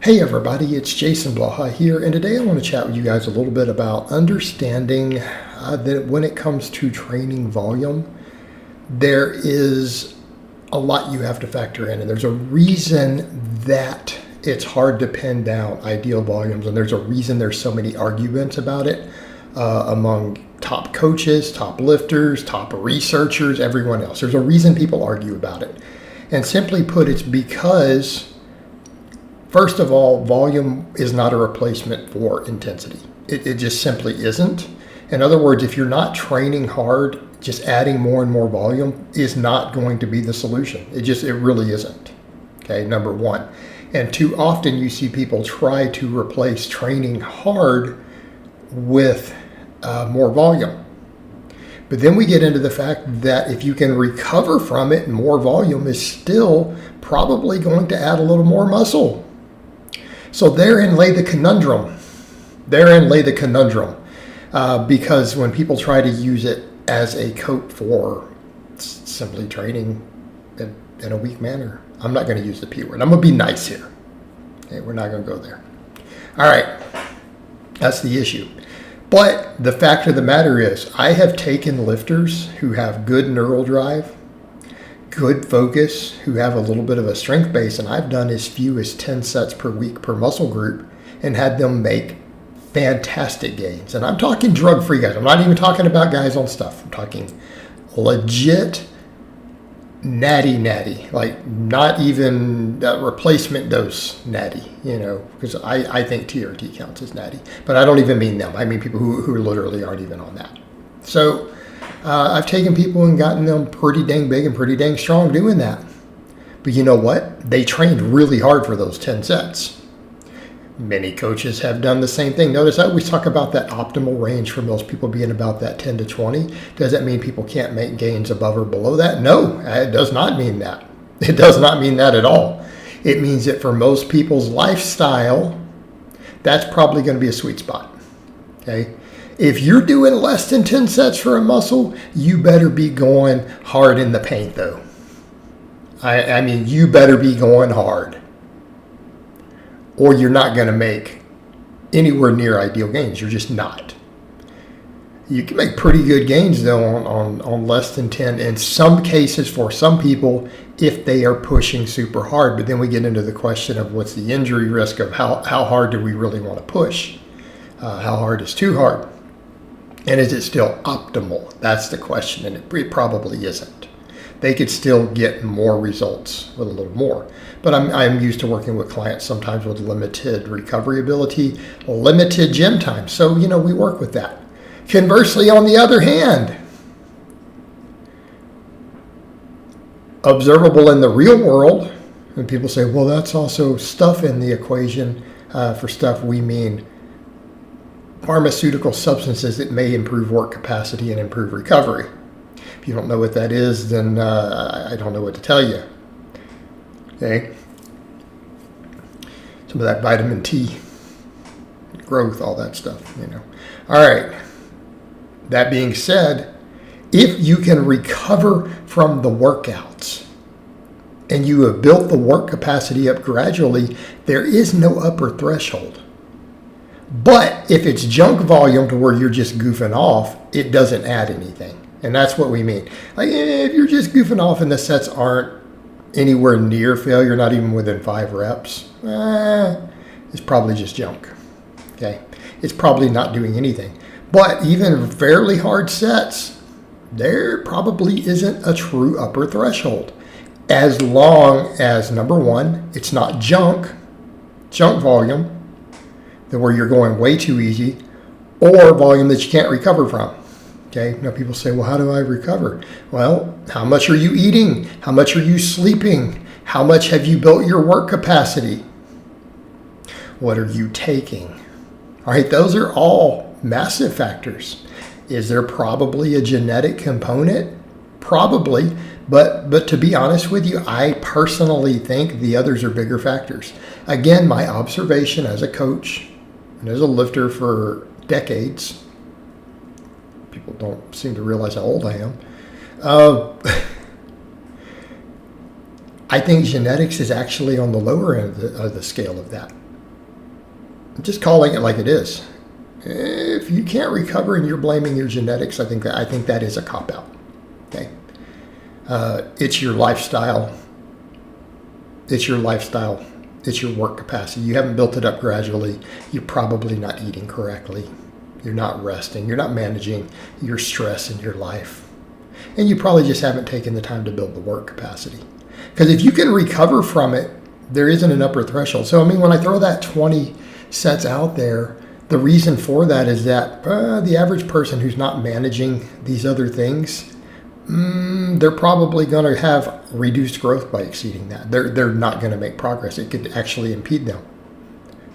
Hey everybody, it's Jason Blaha here, and today I want to chat with you guys a little bit about understanding that when it comes to training volume, there is a lot you have to factor in, and there's a reason that it's hard to pin down ideal volumes, and there's a reason there's so many arguments about it among top coaches, top lifters, top researchers, everyone else. There's a reason people argue about it, and simply put, it's because first of all, volume is not a replacement for intensity. It just simply isn't. In other words, if you're not training hard, just adding more and more volume is not going to be the solution. It really isn't. Okay, number one. And too often you see people try to replace training hard with more volume. But then we get into the fact that if you can recover from it, more volume is still probably going to add a little more muscle. So therein lay the conundrum. Because when people try to use it as a coat for simply training in a weak manner, I'm not going to use the P word. I'm going to be nice here. Okay, we're not going to go there. All right, that's the issue. But the fact of the matter is, I have taken lifters who have good neural drive, good focus, who have a little bit of a strength base, and I've done as few as 10 sets per week per muscle group and had them make fantastic gains. And I'm talking drug-free guys. I'm not even talking about guys on stuff. I'm talking legit natty, like not even replacement dose natty, because I think TRT counts as natty, but I don't even mean them. I mean people who literally aren't even on that. So I've taken people and gotten them pretty dang big and pretty dang strong doing that. But you know what? They trained really hard for those 10 sets. Many coaches have done the same thing. Notice I always talk about that optimal range for most people being about that 10 to 20. Does that mean people can't make gains above or below that? No, it does not mean that. It does not mean that at all. It means that for most people's lifestyle, that's probably going to be a sweet spot. Okay? If you're doing less than 10 sets for a muscle, you better be going hard in the paint, though. I mean, you better be going hard, or you're not going to make anywhere near ideal gains. You're just not. You can make pretty good gains, though, on less than 10 in some cases for some people if they are pushing super hard. But then we get into the question of what's the injury risk of how hard do we really want to push? How hard is too hard? And is it still optimal? That's the question, and it probably isn't. They could still get more results with a little more. But I'm used to working with clients sometimes with limited recovery ability, limited gym time. So, we work with that. Conversely, on the other hand, observable in the real world, and people say, well, that's also stuff in the equation. For stuff, we mean pharmaceutical substances that may improve work capacity and improve recovery. If you don't know what that is, then I don't know what to tell you. Okay? Some of that vitamin T, growth, all that stuff, All right. That being said, if you can recover from the workouts and you have built the work capacity up gradually, there is no upper threshold. But if it's junk volume to where you're just goofing off, it doesn't add anything. And that's what we mean. Like if you're just goofing off and the sets aren't anywhere near failure, not even within 5 reps, it's probably just junk. Okay? It's probably not doing anything. But even fairly hard sets, there probably isn't a true upper threshold. As long as, number one, it's not junk volume, where you're going way too easy, or volume that you can't recover from. Okay, now people say, well, how do I recover? Well, how much are you eating? How much are you sleeping? How much have you built your work capacity? What are you taking? All right, those are all massive factors. Is there probably a genetic component? Probably, but to be honest with you, I personally think the others are bigger factors. Again, my observation as a coach and as a lifter for decades, people don't seem to realize how old I am. I think genetics is actually on the lower end of the scale of that. just calling it like it is. If you can't recover and you're blaming your genetics, I think that is a cop-out. Okay, it's your lifestyle. It's your lifestyle. It's your work capacity. You haven't built it up gradually. You're probably not eating correctly. You're not resting. You're not managing your stress in your life. And you probably just haven't taken the time to build the work capacity. Because if you can recover from it, there isn't an upper threshold. So, I mean, when I throw that 20 sets out there, the reason for that is that the average person who's not managing these other things, they're probably going to have reduced growth by exceeding that. They're not going to make progress. It could actually impede them.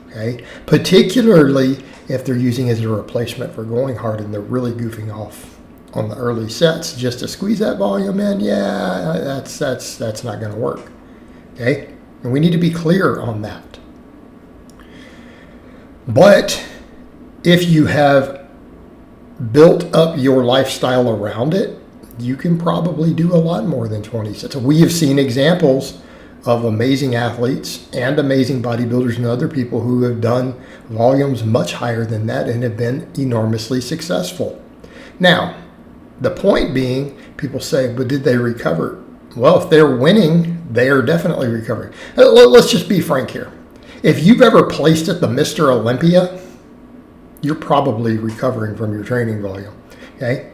Okay, particularly if they're using it as a replacement for going hard and they're really goofing off on the early sets just to squeeze that volume in. Yeah, that's not going to work. Okay, and we need to be clear on that. But if you have built up your lifestyle around it, you can probably do a lot more than 20 sets. We have seen examples of amazing athletes and amazing bodybuilders and other people who have done volumes much higher than that and have been enormously successful. Now, the point being, people say, but did they recover? Well, if they're winning, they are definitely recovering. Let's just be frank here. If you've ever placed at the Mr. Olympia, you're probably recovering from your training volume. Okay?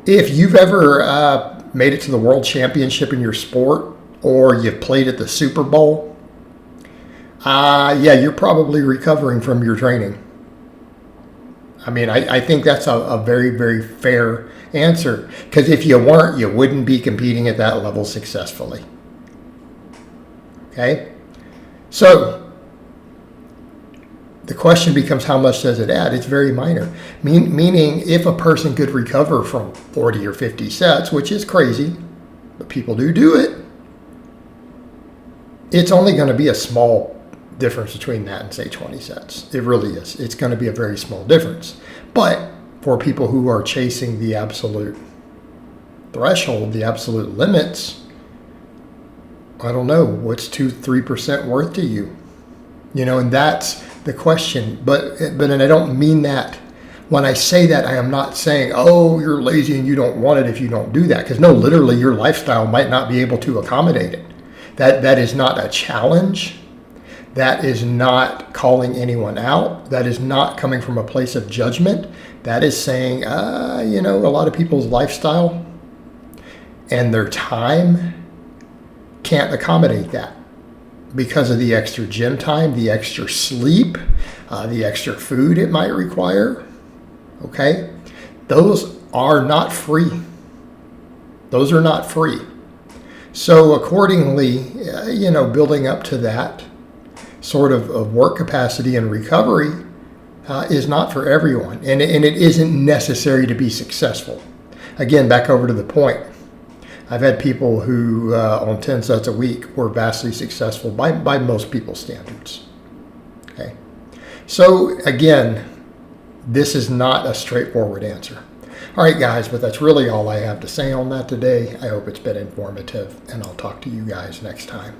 If you've ever made it to the world championship in your sport, or you've played at the Super Bowl, yeah, you're probably recovering from your training. I mean, I think that's a very, very fair answer. Because if you weren't, you wouldn't be competing at that level successfully. Okay? So, the question becomes, how much does it add? It's very minor. Meaning, if a person could recover from 40 or 50 sets, which is crazy, but people do it, it's only going to be a small difference between that and, say, 20 sets. It really is. It's going to be a very small difference. But for people who are chasing the absolute threshold, the absolute limits, I don't know, what's 2-3% worth to you? You know, and that's the question. But and I don't mean that. When I say that, I am not saying, oh, you're lazy and you don't want it if you don't do that. Because no, literally, your lifestyle might not be able to accommodate it. That is not a challenge. That is not calling anyone out. That is not coming from a place of judgment. That is saying, you know, a lot of people's lifestyle and their time can't accommodate that because of the extra gym time, the extra sleep, the extra food it might require. Okay? Those are not free. Those are not free. So accordingly, you know, building up to that sort of work capacity and recovery is not for everyone. And it isn't necessary to be successful. Again, back over to the point. I've had people who on 10 sets a week were vastly successful by most people's standards. Okay. So again, this is not a straightforward answer. All right, guys, but that's really all I have to say on that today. I hope it's been informative, and I'll talk to you guys next time.